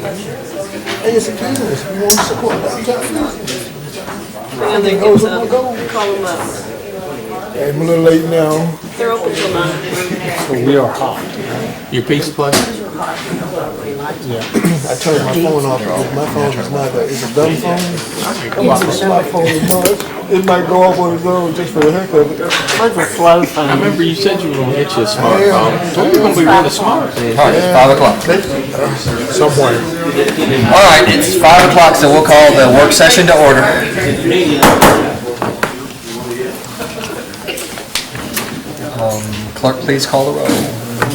Hey, it's a business. We want to support downtown business. And they Those can are my goals. call them up. Hey, I'm a little late now. They're open till 9. So we are hot. Your pizza place? Yeah. I turned my phone off because my phone is not it's a dumb phone. It's a smartphone. It might go off on its own just for the heck of it. It's a slow phone. I remember you said you were going to get you a smartphone. So you're going to be really smart. All right, it's 5 o'clock. Somewhere. All right, it's 5 o'clock, so we'll call the work session to order. Clerk, please call the roll.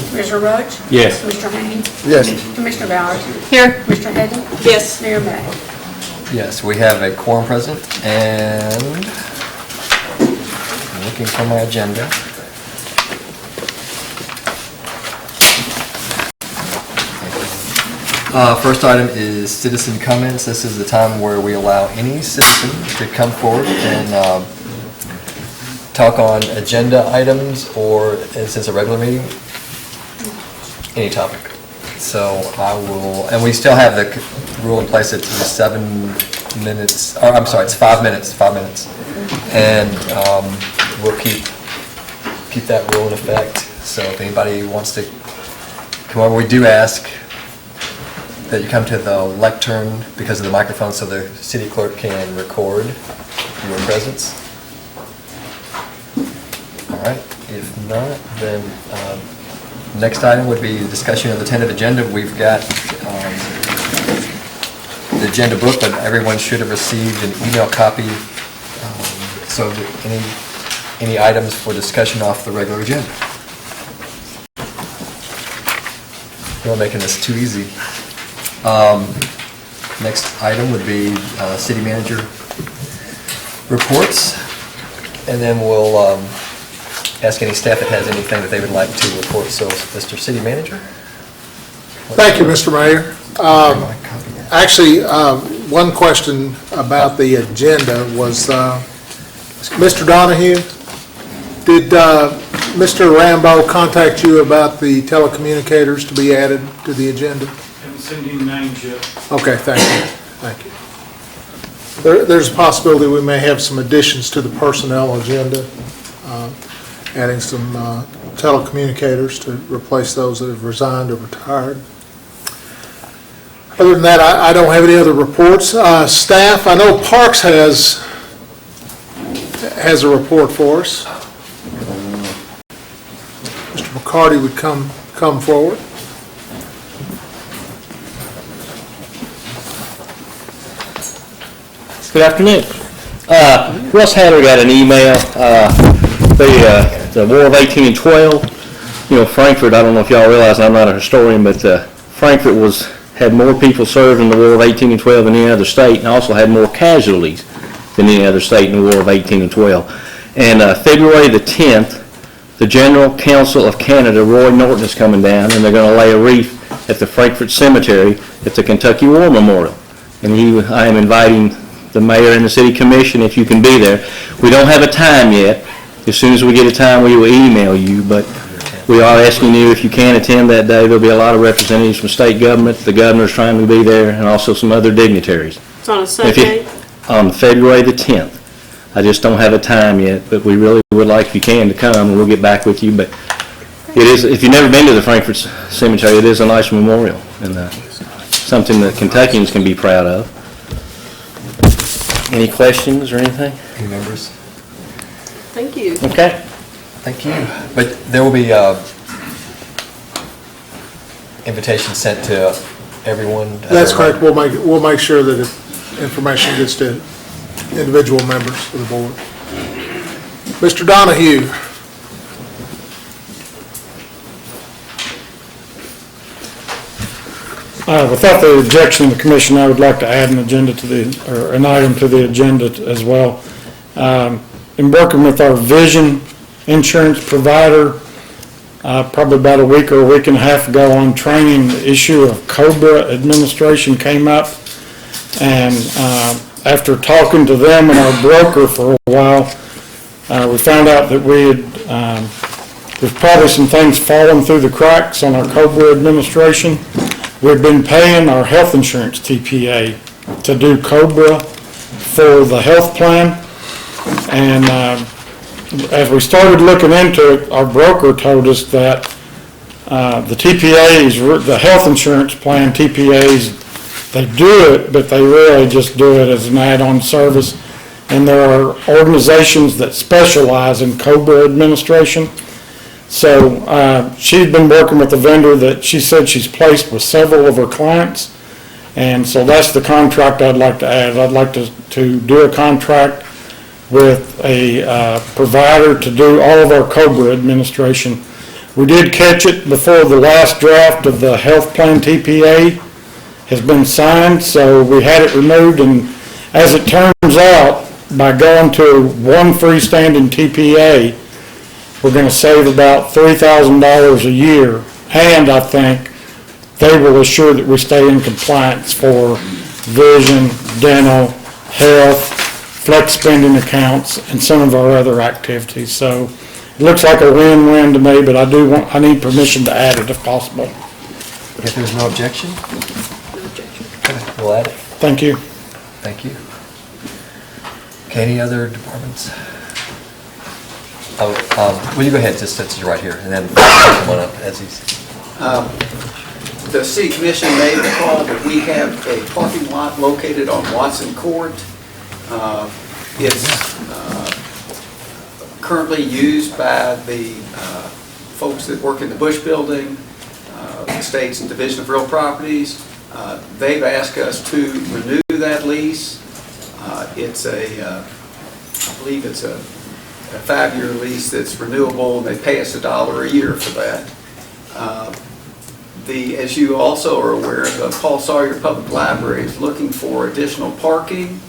Commissioner Roach? Yes. Commissioner Haynes? Yes. Commissioner Bowers? Here. Commissioner Hadden? Yes. Mayor May? Yes, we have a quorum present, and I'm looking for my agenda. First item is citizen comments. This is the time where we allow any citizen to come forward and talk on agenda items, or since it's a regular meeting, any topic. So I will, and we still have the rule in place. It's 7 minutes, or I'm sorry, it's 5 minutes, 5 minutes. And we'll keep that rule in effect. So if anybody wants to come over, we do ask that you come to the lectern because of the microphone so the city clerk can record your presence. All right, if not, then next item would be discussion of the tentative agenda. We've got the agenda book, but everyone should have received an email copy. So any items for discussion off the regular agenda? We're making this too easy. Next item would be city manager reports, and then we'll ask any staff that has anything that they would like to report. So, Mr. City Manager? Thank you, Mr. Mayor. Actually, one question about the agenda was, Mr. Donahue, did Mr. Rambo contact you about the telecommunicators to be added to the agenda? I haven't sent any names yet. Okay, thank you. Thank you. There's a possibility we may have some additions to the personnel agenda, adding some telecommunicators to replace those that have resigned or retired. Other than that, I don't have any other reports. Staff, I know Parks has a report for us. Mr. McCarty would come forward. Good afternoon. Russ Hatter got an email. The War of 18 and 12. You know, Frankfort. I don't know if y'all realize I'm not a historian, but Frankfort had more people served in the War of 18 and 12 than any other state, and also had more casualties than any other state in the War of 18 and 12. And February the 10th, the General Council of Canada, Roy Norton, is coming down, and they're going to lay a wreath at the Frankfort Cemetery at the Kentucky War Memorial. And I am inviting the mayor and the city commission if you can be there. We don't have a time yet. As soon as we get a time, we will email you, but we are asking you if you can attend that day. There'll be a lot of representatives from state government. The governor's trying to be there, and also some other dignitaries. It's on a Sunday? On February the 10th. I just don't have a time yet, but we really would like, if you can, to come, and we'll get back with you. But it is, if you've never been to the Frankfort Cemetery, it is a nice memorial, and something that Kentuckians can be proud of. Any questions or anything? Any members? Thank you. Okay. Thank you. But there will be invitation sent to everyone. That's correct. We'll make sure that information gets to individual members of the board. Mr. Donahue. Without the objection of the commission, I would like to add an item to the agenda as well. In working with our vision insurance provider, probably about a week or a week and a half ago on training, the issue of COBRA administration came up, and after talking to them and our broker for a while, we found out that there's probably some things falling through the cracks on our COBRA administration. we've been paying our health insurance TPA to do COBRA for the health plan. And as we started looking into it, our broker told us that the TPAs, the health insurance plan TPAs, they do it, but they really just do it as an add-on service. And there are organizations that specialize in COBRA administration. So she's been working with a vendor that she said she's placed with several of her clients. And so that's the contract I'd like to add. I'd like to do a contract with a provider to do all of our COBRA administration. We did catch it before the last draft of the health plan TPA has been signed, so we had it removed, and as it turns out, by going to one freestanding TPA, we're going to save about $3,000 a year, and I think they will assure that we stay in compliance for vision, dental, health, flex spending accounts, and some of our other activities. So it looks like a win-win to me, but I need permission to add it if possible. If there's no objection? We'll add it. Thank you. Thank you. Okay, any other departments? Will you go ahead, just since you're right here, and then come on up as he's... The city commission may recall that we have a parking lot located on Watson Court. It's currently used by the folks that work in the Bush Building, the state's Division of Real Properties. They've asked us to renew that lease. It's I believe it's a 5-year lease that's renewable, and they pay us $1 a year for that. As you also are aware, the Paul Sawyer Public Library is looking for additional parking,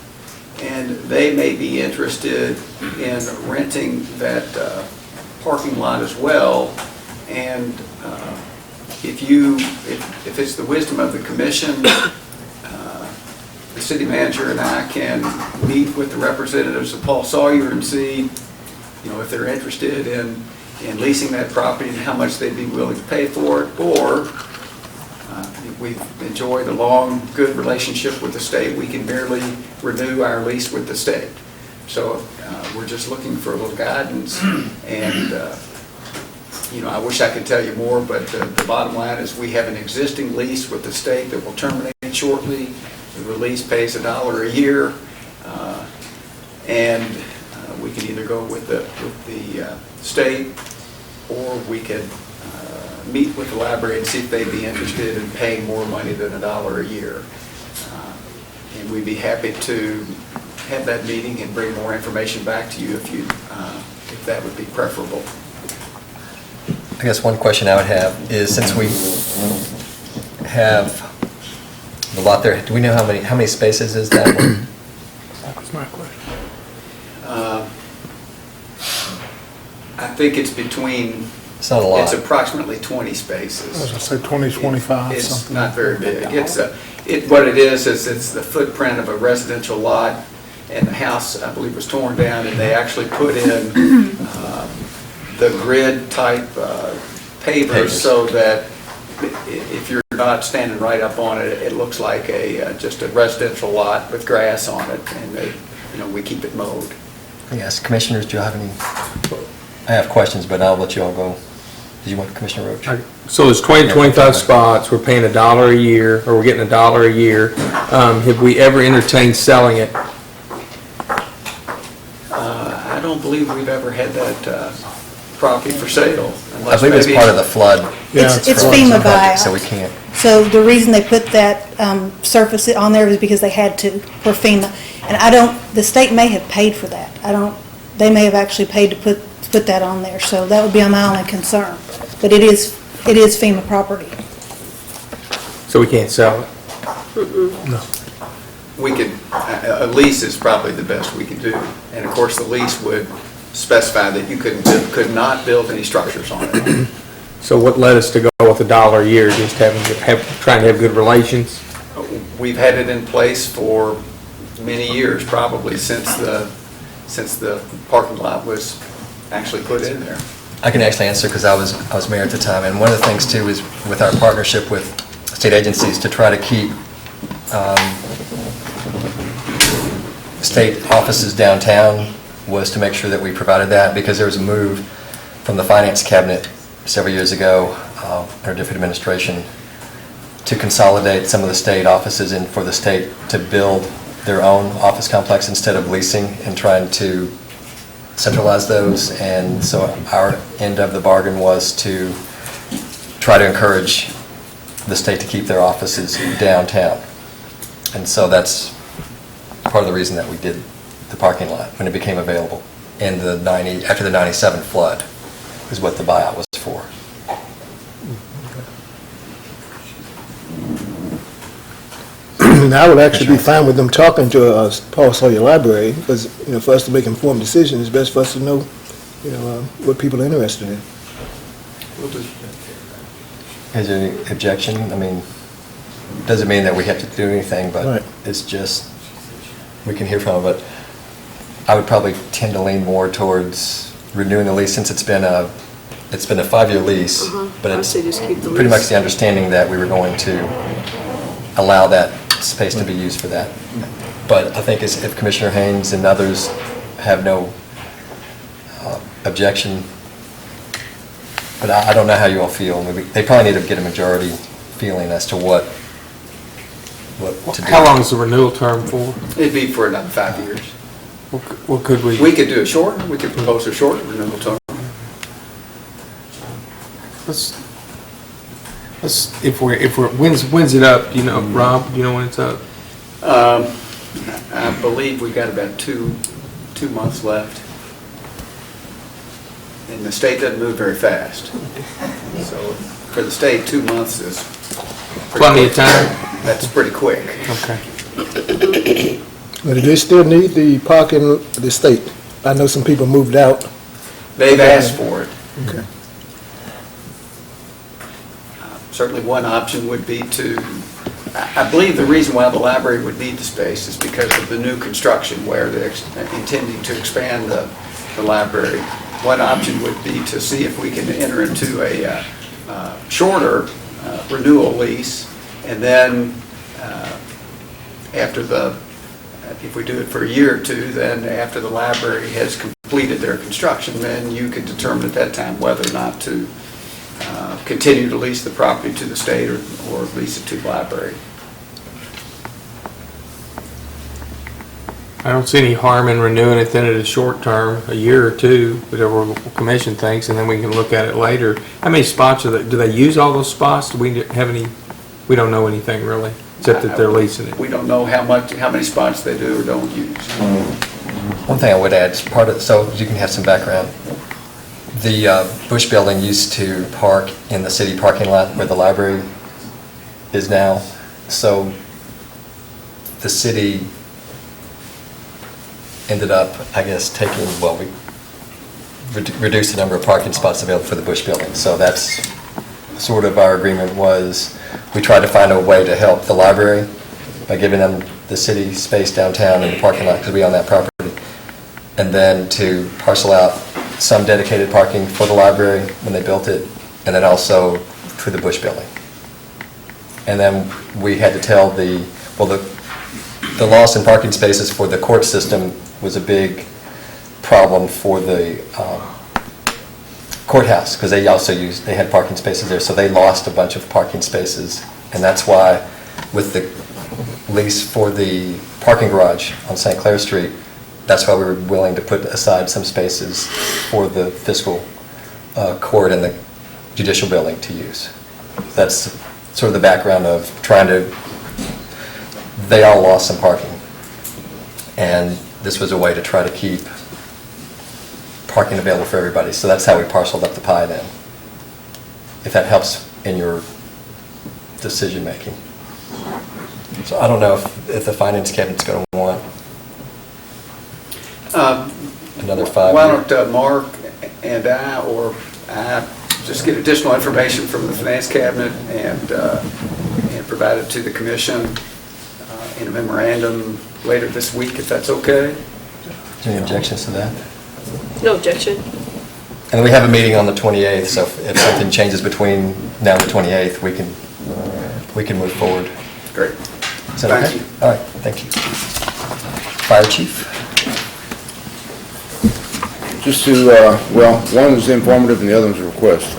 and they may be interested in renting that parking lot as well. And if it's the wisdom of the commission, the city manager and I can meet with the representatives of Paul Sawyer and see, if they're interested in leasing that property and how much they'd be willing to pay for it, or we've enjoyed a long, good relationship with the state. We can barely renew our lease with the state. So we're just looking for a little guidance, and I wish I could tell you more, but the bottom line is we have an existing lease with the state that will terminate shortly. The lease pays $1 a year, and we can either go with the state, or we could meet with the library and see if they'd be interested in paying more money than $1 a year. And we'd be happy to have that meeting and bring more information back to you if that would be preferable. I guess one question I would have is, since we have the lot there, do we know how many spaces is that one? That's my question. I think it's between... It's not a lot. It's approximately 20 spaces. I was going to say 20, 25, It's something. not very big. What it is it's the footprint of a residential lot, and the house, I believe, was torn down, and they actually put in the grid type pavers so that if you're not standing right up on it, it looks like just a residential lot with grass on it, and we keep it mowed. Yes, commissioners, do you have any? I have questions, but I'll let you all go. Did you want Commissioner Roach? So there's 20, 25 spots, we're paying $1 a year, or we're getting $1 a year. Have we ever entertained selling it? I don't believe we've ever had that property for sale. I believe it's part of the flood. It's flood FEMA project, so we buyout. can't. So the reason they put that surface on there was because they had to for FEMA. And the state may have paid for that. They may have actually paid to put that on there. So that would be my only concern. But it is FEMA property. So we can't sell it? No. We could, a lease is probably the best we could do. And of course, the lease would specify that you could not build any structures on it. So what led us to go with $1 a year, just trying to have good relations? We've had it in place for many years, probably since the parking lot was actually put in there. I can actually answer because I was mayor at the time, and one of the things too is with our partnership with state agencies to try to keep state offices downtown was to make sure that we provided that, because there was a move from the finance cabinet several years ago, under a different administration, to consolidate some of the state offices and for the state to build their own office complex instead of leasing and trying to centralize those. And so our end of the bargain was to try to encourage the state to keep their offices downtown. And so that's part of the reason that we did the parking lot when it became available in the after the 97 flood is what the buyout was for. I would actually be fine with them talking to us, Paul Sawyer Library, because, for us to make informed decisions, it's best for us to know, what people are interested in. Is there any objection? I mean, doesn't mean that we have to do anything, but Right. it's just, we can hear from them. But I would probably tend to lean more towards renewing the lease, since it's been a 5-year lease, but I it's say just keep the pretty lease. much the understanding that we were going to allow that space to be used for that. But I think if Commissioner Haynes and others have no objection, but I don't know how you all feel. Maybe they probably need to get a majority feeling as to what to do. How long is the renewal term for? It'd be for another 5 years. What could we? We could do it short, we could propose a short renewal term. When's it up, Rob, do you know when it's up? I believe we've got about two months left. And the state doesn't move very fast. So for the state, 2 months is pretty Plenty of quick. time? That's pretty quick. Okay. But do they still need the parking, the state? I know some people moved out. They've asked for it. Okay. Certainly one option would be I believe the reason why the library would need the space is because of the new construction where they're intending to expand the library. One option would be to see if we can enter into a shorter renewal lease, and then if we do it for a year or two, then after the library has completed their construction, then you can determine at that time whether or not to continue to lease the property to the state or lease it to the library. I don't see any harm in renewing it then at a short term, a year or two, whatever the commission thinks, and then we can look at it later. How many spots do they use all those spots? Do we have any, we don't know anything really, except that they're leasing it. We don't know how many spots they do or don't use. One thing I would add, so you can have some background. The Bush Building used to park in the city parking lot where the library is now. So the city ended up, I guess, we reduced the number of parking spots available for the Bush Building. So that's sort of our agreement was, we tried to find a way to help the library by giving them the city space downtown in the parking lot because we own that property. And then to parcel out some dedicated parking for the library when they built it, and then also for the Bush Building. And then we had to tell the loss in parking spaces for the court system was a big problem for the courthouse, because they had parking spaces there, so they lost a bunch of parking spaces. And that's why with the lease for the parking garage on St. Clair Street, that's why we were willing to put aside some spaces for the fiscal court and the judicial building to use. That's sort of the background of they all lost some parking. And this was a way to try to keep parking available for everybody. So that's how we parceled up the pie then, if that helps in your decision making. So I don't know if the finance cabinet's going to want another 5 Why years. don't Mark and I just get additional information from the finance cabinet and provide it to the commission in a memorandum later this week, if that's okay? Any objections to that? No objection. And we have a meeting on the 28th, so if something changes between now and the 28th, we can we can move forward. Great. Is that Thank okay? you. All right, thank you. Fire chief? Just to, well, one is informative and the other one's a request.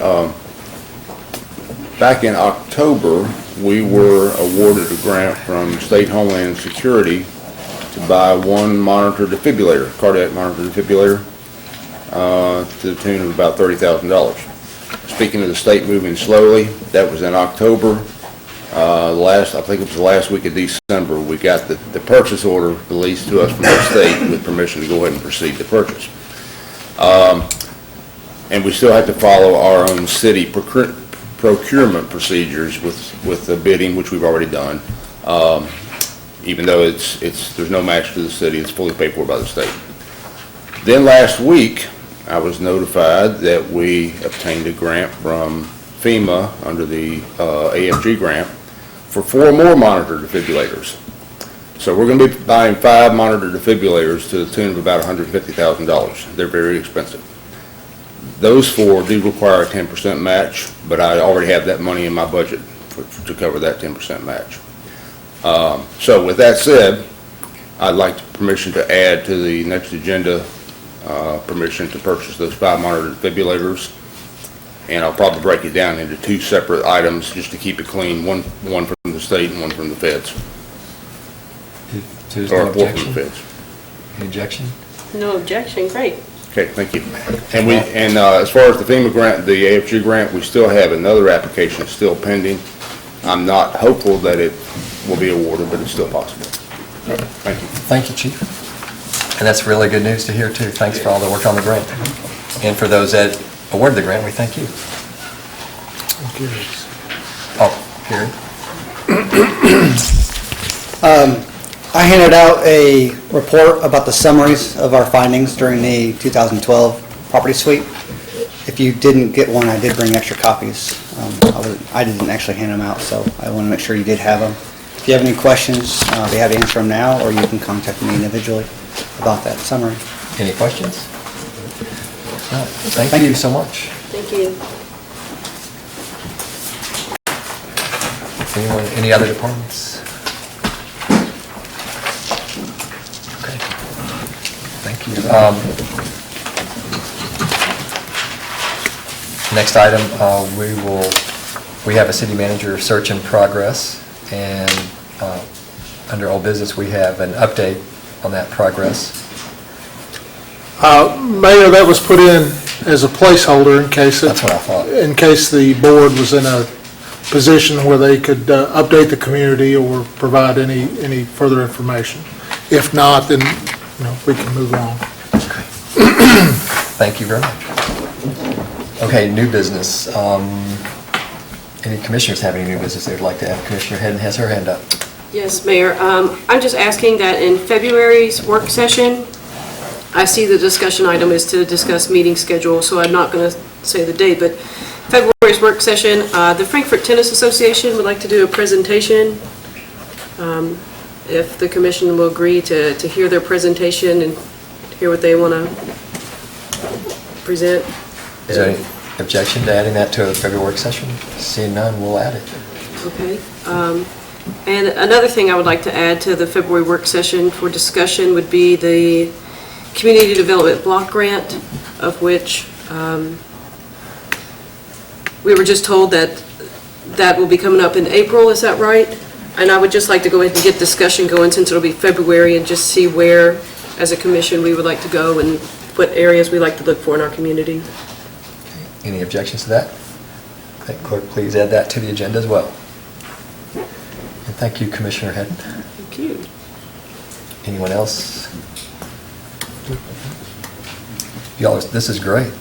Back in October, we were awarded a grant from State Homeland Security to buy one monitor defibrillator, cardiac monitor defibrillator, to the tune of about $30,000. Speaking of the state moving slowly, that was in October. I think it was the last week of December, we got the purchase order released to us from the state with permission to go ahead and proceed to purchase. And we still have to follow our own city procurement procedures with the bidding, which we've already done. Even though there's no match to the city, it's fully paid for by the state. Then last week, I was notified that we obtained a grant from FEMA under the AFG grant for 4 more monitor defibrillators. So we're going to be buying 5 monitor defibrillators to the tune of about $150,000. They're very expensive. Those 4 do require a 10% match, but I already have that money in my budget to cover that 10% match. So with that said, I'd like permission to add to the next agenda, permission to purchase those 5 monitor defibrillators. And I'll probably break it down into 2 separate items just to keep it clean, one from the state and one from the feds. There's Or no 4 from the objection? feds. Any objection? No objection, great. Okay, thank you. And as far as the FEMA grant, the AFG grant, we still have another application still pending. I'm not hopeful that it will be awarded, but it's still possible. Thank you. Thank you, chief. And that's really good news to hear, too. Thanks for all the work on the grant. And for those that awarded the grant, we thank you. Oh, Gary? I handed out a report about the summaries of our findings during the 2012 property sweep. If you didn't get one, I did bring extra copies. I didn't actually hand them out, so I want to make sure you did have them. If you have any questions, I'll be happy to answer them now, or you can contact me individually about that summary. Any questions? No. Thank you so much. Thank you. Anyone, any other departments? Okay. Thank you. Next item, we have a city manager search in progress, and under old business, we have an update on that progress. Mayor, that was put in as a placeholder in case That's what I thought. in case the board was in a position where they could update the community or provide any further information. If not, then, we can move on. Thank you very much. Okay, new business. Any commissioners have any new business they'd like to add? Commissioner Hedden has her hand up. Yes, Mayor. I'm just asking that in February's work session, I see the discussion item is to discuss meeting schedule, so I'm not going to say the date, but February's work session, the Frankfort Tennis Association would like to do a presentation. If the commission will agree to hear their presentation and hear what they want to present. Is there any objection to adding that to a February work session? Seeing none, we'll add it. Okay. And another thing I would like to add to the February work session for discussion would be the Community Development Block Grant, of which we were just told that will be coming up in April, is that right? And I would just like to go ahead and get discussion going since it'll be February and just see where, as a commission, we would like to go and what areas we like to look for in our community. Any objections to that? Okay, clerk, please add that to the agenda as well. And thank you, Commissioner Hedden. Thank you. Anyone else? Y'all, this is great.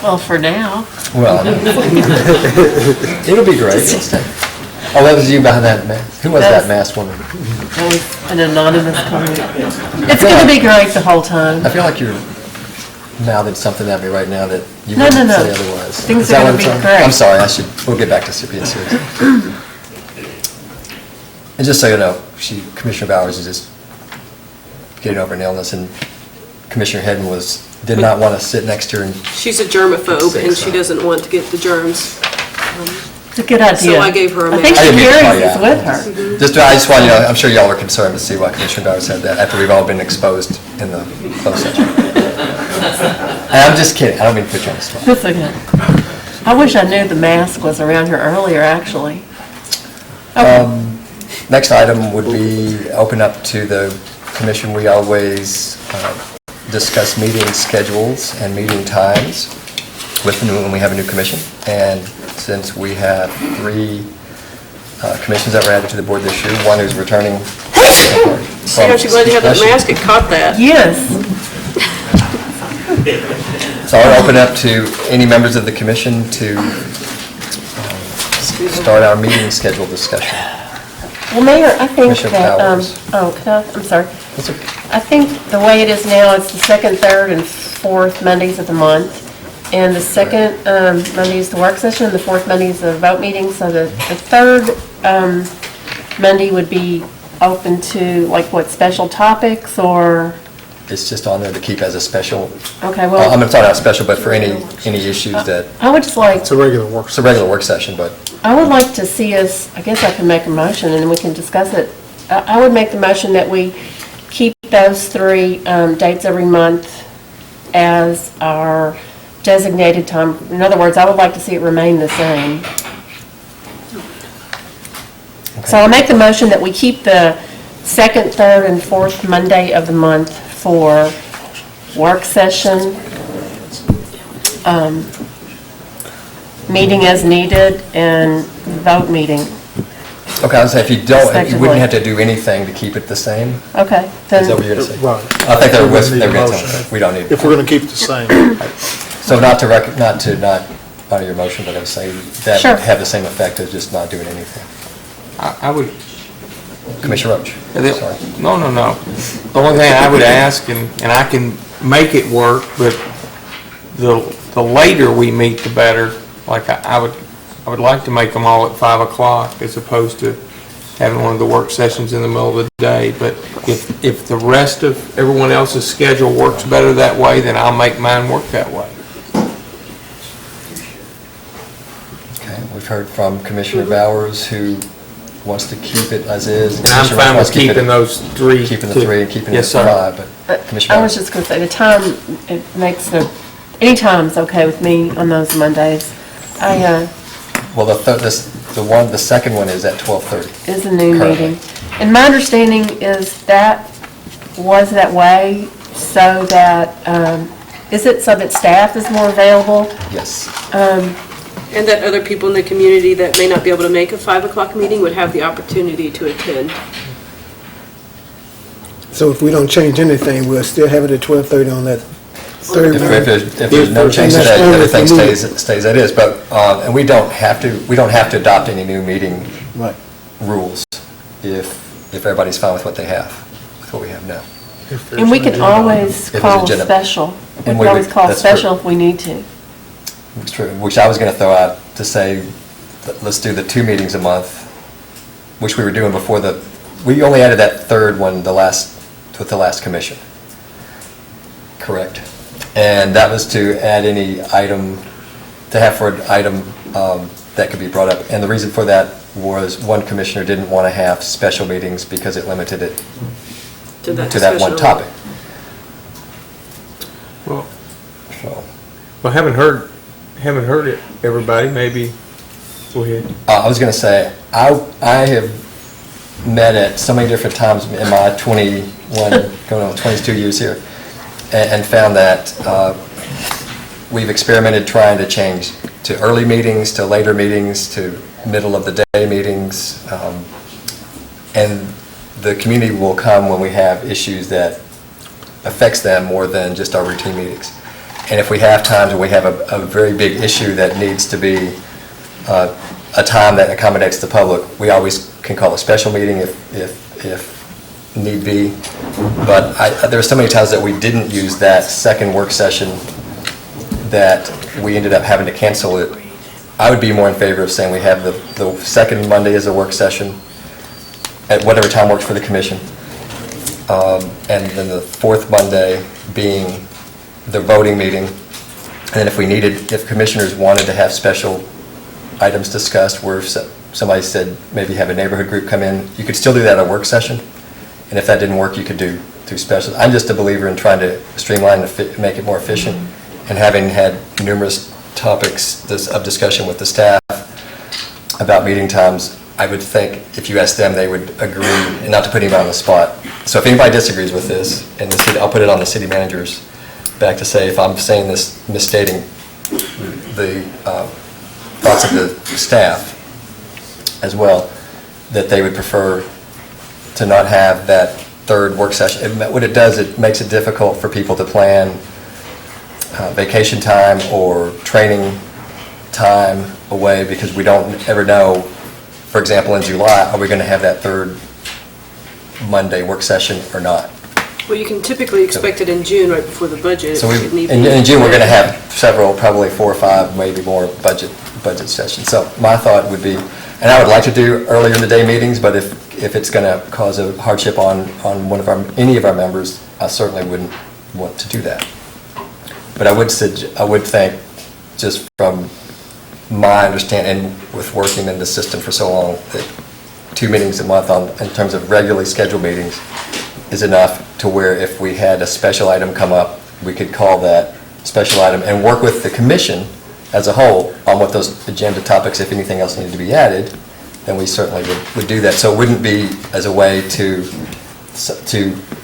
Well, for now. Well, it'll be great. Oh, that was you behind that mask. Who was that masked woman? An anonymous comment. It's going to be great the whole time. I feel like you're mouthing something at me right now that you No, wouldn't no, no. say otherwise. Things Is that are what gonna I'm be saying? great. I'm sorry, we'll get back to being serious. And just so you know, Commissioner Bowers is just getting over an illness, and Commissioner Hedden did not want to sit next to her. And She's a germaphobe and she doesn't want to get the germs. It's a good idea. So I gave her a I think mask. she I didn't mean to call carries you this out. with her. I just want you to know, I'm sure y'all are concerned to see why Commissioner Bowers said that after we've all been exposed in the closed session. And I'm just kidding. I don't mean to put you on the spot. That's okay. I wish I knew the mask was around here earlier, actually. Okay. Next item would be open up to the commission. We always discuss meeting schedules and meeting times when we have a new commission. And since we have 3 commissions that were added to the board this year, one who's returning. See, aren't you glad you have that mask? It caught that. Yes. So I'll open up to any members of the commission to start our meeting schedule discussion. Well, Mayor, I think Commissioner that, Powers. I'm sorry. That's okay. I think the way it is now, it's the second, third, and fourth Mondays of the month. And the second Monday is the work session, and the fourth Monday is the vote meeting. So the third Monday would be open to, like, what, special topics, or? It's just on there to keep as a special, Okay, I'm well, not talking about special, but for any issues that, I would just like, It's a regular work. it's a regular work session, but I would like to see us, I guess I can make a motion, and we can discuss it. I would make the motion that we keep those 3 dates every month as our designated time. In other words, I would like to see it remain the same. So I'll make the motion that we keep the second, third, and fourth Monday of the month for work session, meeting as needed, and vote meeting. okay, I was saying, if you don't, you Respectively. wouldn't have to do anything to keep it the same. Okay, Is that what then, you're going to say? Right. I think they were We wouldn't need a going to motion. tell us, we don't need. If we're going to keep it the same. So not honor your motion, but I would say that Sure. would have the same effect as just not doing anything. I would, Commissioner Roach, sorry. no. The only thing I would ask, and I can make it work, but the later we meet, the better. Like, I would like to make them all at 5 o'clock as opposed to having one of the work sessions in the middle of the day. But if the rest of everyone else's schedule works better that way, then I'll make mine work that way. Okay, we've heard from Commissioner Bowers, who wants to keep it as is. And I'm Commissioner fine Roach wants with to keep keeping it- those 3. Keeping the too. 3 and keeping it Yes, at sir. 5, but Commissioner I was Bowers. just going to say, the time, it makes any time's okay with me on those Mondays. Well, the second one is at 12:30. Is a new Currently. meeting. And my understanding is that was that way so that, is it so that staff is more available? Yes. And that other people in the community that may not be able to make a 5 o'clock meeting would have the opportunity to attend. So if we don't change anything, we'll still have it at 12:30 on that third one? If there's no change to And that, that's only if everything we need it. stays as is, but, and we don't have to adopt any new meeting Right. rules if everybody's fine with what they have, with what we have now. And we can always there's call a agenda. special. We And can always call a that's special true. if we need to. It's true, which I was going to throw out to say, let's do the 2 meetings a month, which we were doing before we only added that third one with the last commission. Correct. And that was to add any item, to have for an item that could be brought up. And the reason for that was one commissioner didn't want to have special meetings because it limited it To that to that one discussion. topic. Well, So, haven't heard it, everybody. Maybe, go ahead. I was going to say, I have met at so many different times in my going on 22 years here, and found that we've experimented trying to change to early meetings, to later meetings, to middle of the day meetings, and the community will come when we have issues that affects them more than just our routine meetings. And if we have times when we have a very big issue that needs to be a time that accommodates the public, we always can call a special meeting if need be. But there were so many times that we didn't use that second work session that we ended up having to cancel it. I would be more in favor of saying we have the second Monday as a work session at whatever time works for the commission. And then the fourth Monday being the voting meeting. And then if commissioners wanted to have special items discussed where somebody said maybe have a neighborhood group come in, you could still do that at a work session. And if that didn't work, you could do through special. I'm just a believer in trying to streamline and make it more efficient. And having had numerous topics of discussion with the staff about meeting times, I would think if you asked them, they would agree, and not to put anybody on the spot. So if anybody disagrees with this, and I'll put it on the city manager's back to say, if I'm saying this, misstating the thoughts of the staff as well, that they would prefer to not have that third work session. What it does, it makes it difficult for people to plan vacation time or training time away, because we don't ever know, for example, in July, are we going to have that third Monday work session or not? Well, you can typically expect it in June, right before the budget. So if need be. in June, we're going to have several, probably 4 or 5, maybe more budget sessions. So my thought would be, and I would like to do earlier in the day meetings, but if it's going to cause a hardship on any of our members, I certainly wouldn't want to do that. But I would think, just from my understanding, with working in the system for so long, that 2 meetings a month in terms of regularly scheduled meetings is enough to where if we had a special item come up, we could call that special item and work with the commission as a whole on what those agenda topics, if anything else needed to be added, then we certainly would do that. So it wouldn't be as a way to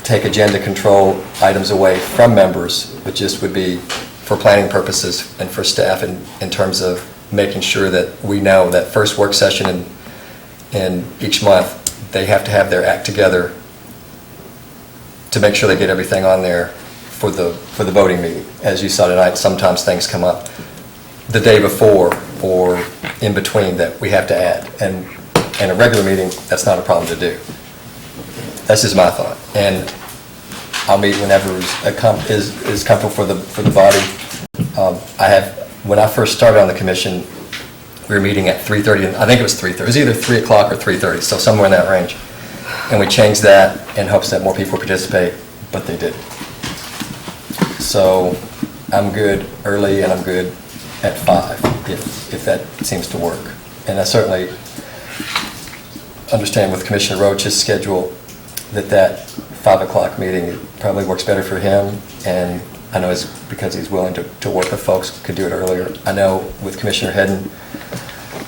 take agenda control items away from members, but just would be for planning purposes and for staff in terms of making sure that we know that first work session in each month, they have to have their act together to make sure they get everything on there for the voting meeting. As you saw tonight, sometimes things come up the day before or in between that we have to add. And in a regular meeting, that's not a problem to do. That's just my thought. And I'll meet whenever is comfortable for the body. When I first started on the commission, we were meeting at 3:30, and I think it was 3:30. It was either 3 o'clock or 3:30, so somewhere in that range. And we changed that in hopes that more people would participate, but they didn't. So I'm good early and I'm good at 5, if that seems to work. And I certainly understand with Commissioner Roach's schedule that 5 o'clock meeting probably works better for him, and I know it's because he's willing to work with folks, could do it earlier. I know with Commissioner Hedden,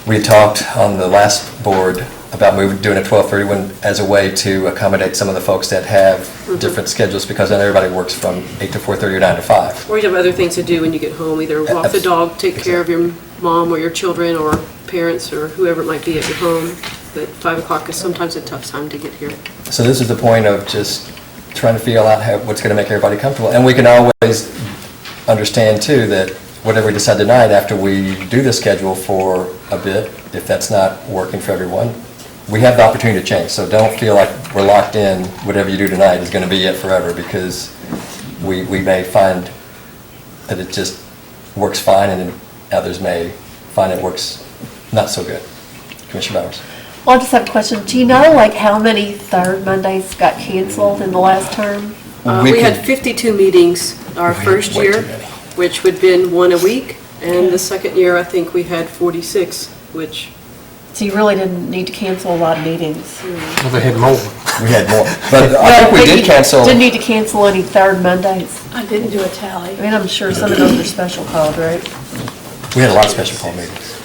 we had talked on the last board about doing a 12:30 one as a way to accommodate some of the folks that have different schedules, because not everybody works from 8 to 4:30 or 9 to 5. Or you have other things to do when you get home, either walk the dog, take care of your mom or your children or parents or whoever it might be at your home. But 5 o'clock is sometimes a tough time to get here. So this is the point of just trying to feel out what's going to make everybody comfortable. And we can always understand too that whatever we decide tonight, after we do the schedule for a bit, if that's not working for everyone, we have the opportunity to change. So don't feel like we're locked in, whatever you do tonight is going to be it forever, because we may find that it just works fine, and then others may find it works not so good. Commissioner Bowers. Well, I just have a question. Do you know, like, how many third Mondays got canceled in the last term? We had 52 meetings our first way too year, many. which would have been 1 a week. And the second year, I think we had 46, which, So you really didn't need to cancel a lot of meetings. Well, they had more. We had more. But I think we did cancel. Didn't need to cancel any third Mondays. I didn't do a tally. I mean, I'm sure some of those are special called, right? We had a lot of special call meetings.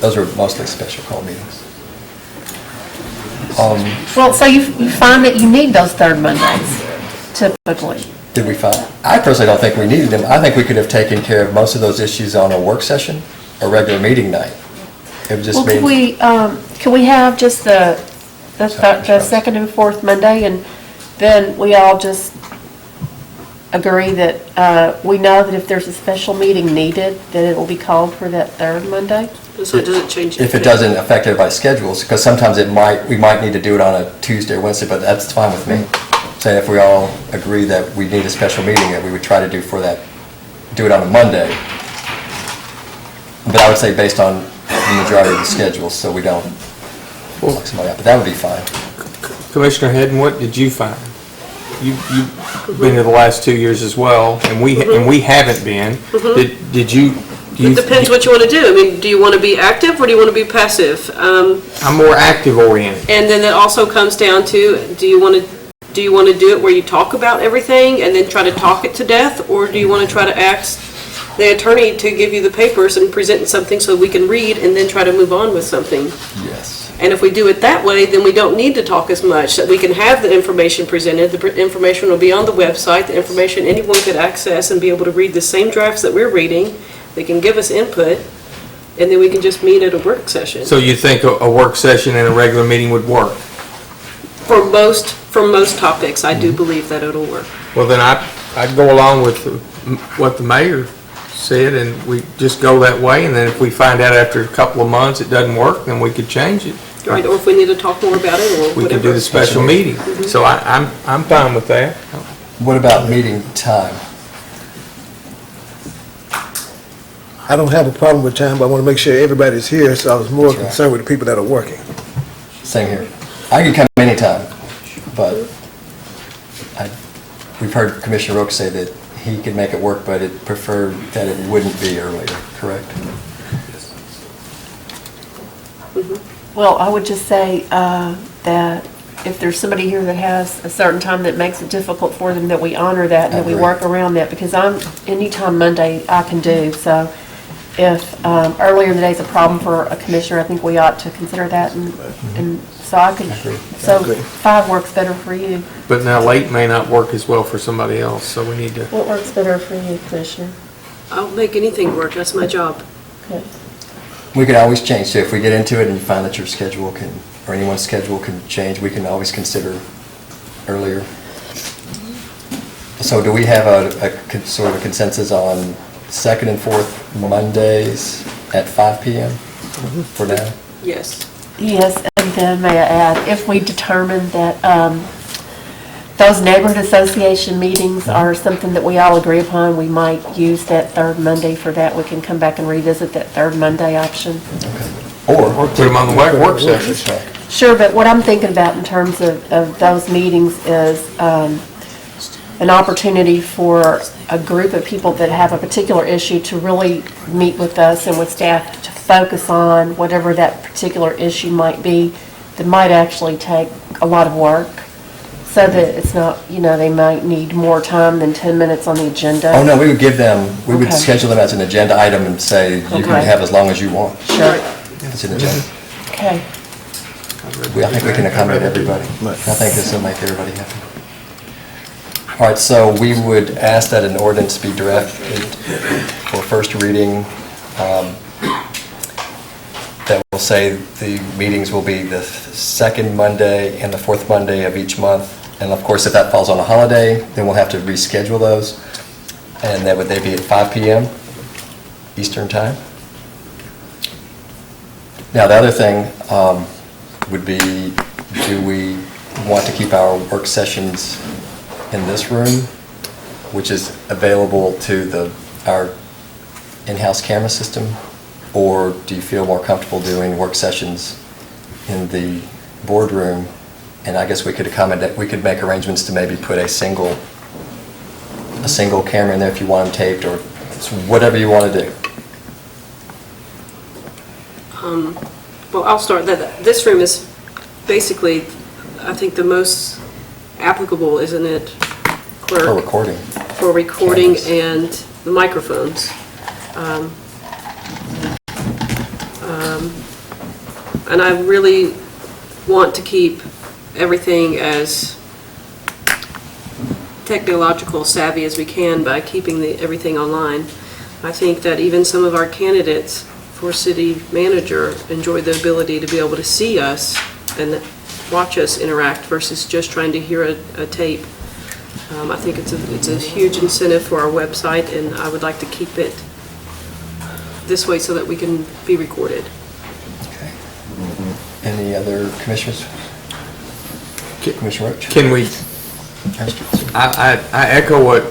Those were mostly special call meetings. Well, so you find that you need those third Mondays, typically. Did we find? I personally don't think we needed them. I think we could have taken care of most of those issues on a work session or regular meeting night. It would just Well, mean. can we have just the second and fourth Monday, and then we all just agree that we know that if there's a special meeting needed, that it will be called for that third Monday? so it doesn't change. If it doesn't affect everybody's schedules, because sometimes we might need to do it on a Tuesday or Wednesday, but that's fine with me. Saying if we all agree that we need a special meeting, that we would try to do it on a Monday. But I would say based on the majority of the schedules, so we don't lock somebody up, but that would be fine. Commissioner Hedden, what did you find? You've been here the last 2 years as well, and we haven't been. Did you It depends what you want to do. I mean, do you want to be active or do you want to be passive? I'm more active oriented. And then it also comes down to, do you want to do it where you talk about everything and then try to talk it to death? Or do you want to try to ask the attorney to give you the papers and present something so we can read and then try to move on with something? Yes. And if we do it that way, then we don't need to talk as much, that we can have the information presented, the information will be on the website, the information anyone could access and be able to read the same drafts that we're reading. They can give us input, and then we can just meet at a work session. So you think a work session and a regular meeting would work? For most topics, I do believe that it'll work. Well, then I'd go along with what the mayor said, and we just go that way, and then if we find out after a couple of months it doesn't work, then we could change it. Right, or if we need to talk more about it, or whatever. We could do the special meeting. So I'm fine with that. What about meeting time? I don't have a problem with time, but I want to make sure everybody's here, so I was more That's right. concerned with the people that are working. Same here. I can come anytime, but we've heard Commissioner Roach say that he could make it work, but it preferred that it wouldn't be earlier, correct? Well, I would just say that if there's somebody here that has a certain time that makes it difficult for them, that we honor that and that we Agree. work around that, because anytime Monday I can do, so if earlier in the day is a problem for a commissioner, I think we ought to consider that, and so I could, so 5 works better for you. But now late may not work as well for somebody else, so we need to. What works better for you, Commissioner? I'll make anything work, that's my job. Okay. We could always change, so if we get into it and you find that your schedule can, or anyone's schedule can change, we can always consider earlier. So do we have a sort of consensus on second and fourth Mondays at 5 PM for now? Yes. Yes, and then may I add, if we determine that those neighborhood association meetings are something that we all agree upon, we might use that third Monday for that. We can come back and revisit that third Monday option. Or Or put them on the work session. Sure, but what I'm thinking about in terms of those meetings is an opportunity for a group of people that have a particular issue to really meet with us and with staff to focus on whatever that particular issue might be that might actually take a lot of work, so that it's not, they might need more time than 10 minutes on the agenda. Oh, no, we would give them, we would Okay. schedule them as an agenda item and say, you can Okay. have as long as you want. Sure. It's an agenda. Okay. I think we can accommodate everybody. I think this will make everybody happy. All right, so we would ask that an ordinance be drafted for first reading that will say the meetings will be the second Monday and the fourth Monday of each month. And of course, if that falls on a holiday, then we'll have to reschedule those. And would they be at 5 PM Eastern Time? Now, the other thing would be, do we want to keep our work sessions in this room, which is available to our in-house camera system? Or do you feel more comfortable doing work sessions in the boardroom? And I guess we could accommodate, we could make arrangements to maybe put a single camera in there if you want them taped, or whatever you want to do. Well, I'll start. This room is basically, I think, the most applicable, isn't it, Clerk? For recording. For recording Cameras. and the microphones. And I really want to keep everything as technological savvy as we can by keeping everything online. I think that even some of our candidates for city manager enjoy the ability to be able to see us and watch us interact versus just trying to hear a tape. I think it's a huge incentive for our website, and I would like to keep it this way so that we can be recorded. Okay. Any other commissioners? Commissioner Roach? Can we, I echo what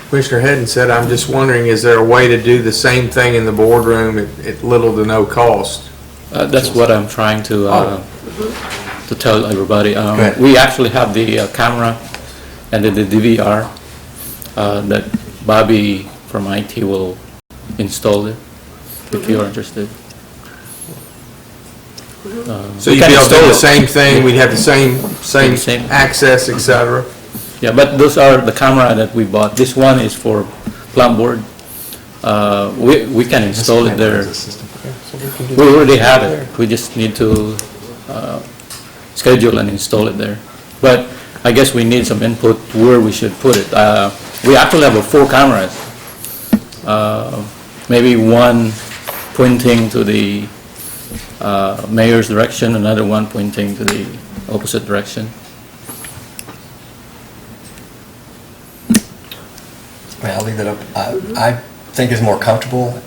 Commissioner Hedden said. I'm just wondering, is there a way to do the same thing in the boardroom at little to no cost? That's what I'm trying to tell everybody. ahead. We actually have the camera and the DVR that Bobby from IT will install it, if you're interested. So we you'd can be able to do install the it. same thing, we'd have the same Same. access, et cetera. Yeah, but those are the camera that we bought. This one is for plant board. We can install it there. We already have it. We just need to schedule and install it there. But I guess we need some input where we should put it. We actually have 4 cameras. Maybe one pointing to the mayor's direction, another one pointing to the opposite direction. I'll leave that up. I think it's more comfortable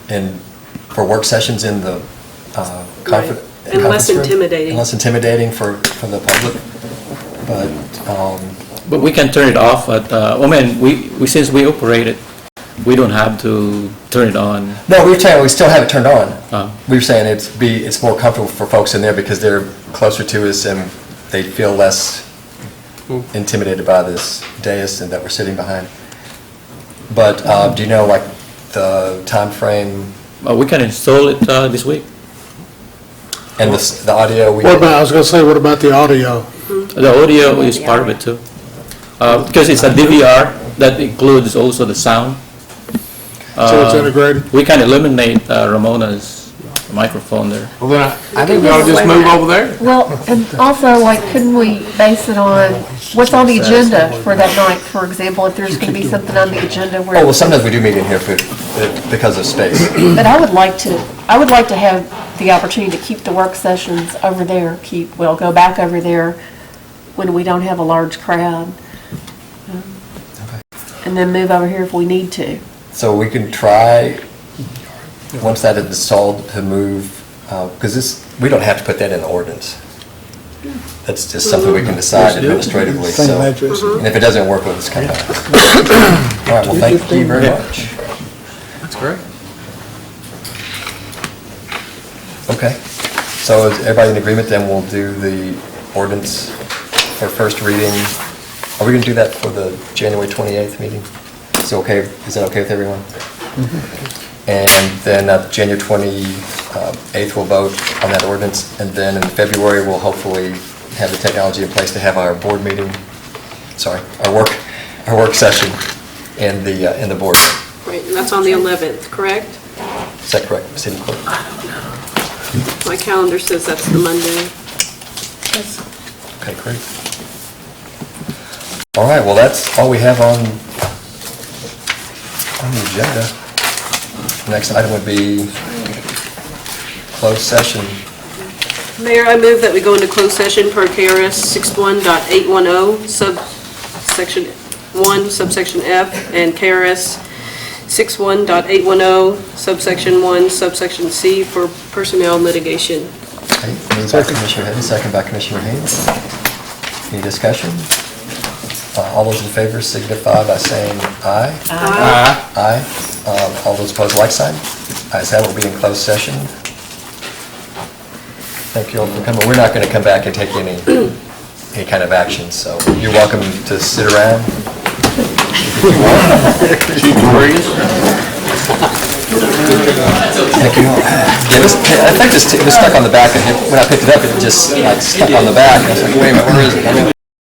for work sessions in the conference. And less intimidating. And less intimidating for the public, But we can turn it off at, since we operate it, we don't have to turn it on. No, we were saying we still have it turned on. Oh. We were saying it's more comfortable for folks in there because they're closer to us and they feel less intimidated by this dais and that we're sitting behind. But do you know, like, the time frame We can install it this week. and the audio? I was gonna say, what about the audio? The audio is part of it too. Because it's a DVR, that includes also the sound. So it's integrated? We can eliminate Ramona's microphone there. Well, then I think we ought to just move over there. Well, and also, like, couldn't we base it on what's on the agenda for that night? For example, if there's going to be something on the agenda where... Oh, well, sometimes we do meet in here because of space. But I would like to have the opportunity to keep the work sessions over there, go back over there when we don't have a large crowd. And then move over here if we need to. So we can try, once that is installed, to move, because we don't have to put that in the ordinance. That's just something we can decide administratively, Same so. address. And if it doesn't work, we'll just come back. All right, well, thank you very much. That's great. Okay, so is everybody in agreement, then we'll do the ordinance for first reading. Are we going to do that for the January 28th meeting? Is that okay with everyone? And then at January 28th, we'll vote on that ordinance, and then in February, we'll hopefully have the technology in place to have our board meeting, our work session in the board. Right, and that's on the 11th, correct? Is that correct, City Clerk? My calendar says that's the Monday. Okay, great. All right, well, that's all we have on the agenda. Next item would be closed session. Mayor, I move that we go into closed session per KRS 61.810, subsection 1, subsection F, and KRS 61.810, subsection 1, subsection C, for personnel litigation. Okay, moved by Commissioner Haynes, second by Commissioner Haynes. Any discussion? All those in favor signify by saying aye. Aye. Aye. All those opposed, like sign. Ayes have it, we'll be in closed session. Thank you all for coming. We're not going to come back and take any kind of action, so you're welcome to sit around. Thank you. Yeah, I think this was stuck on the back, and when I picked it up, it just like stuck on the back. I was like, wait a minute, where is it?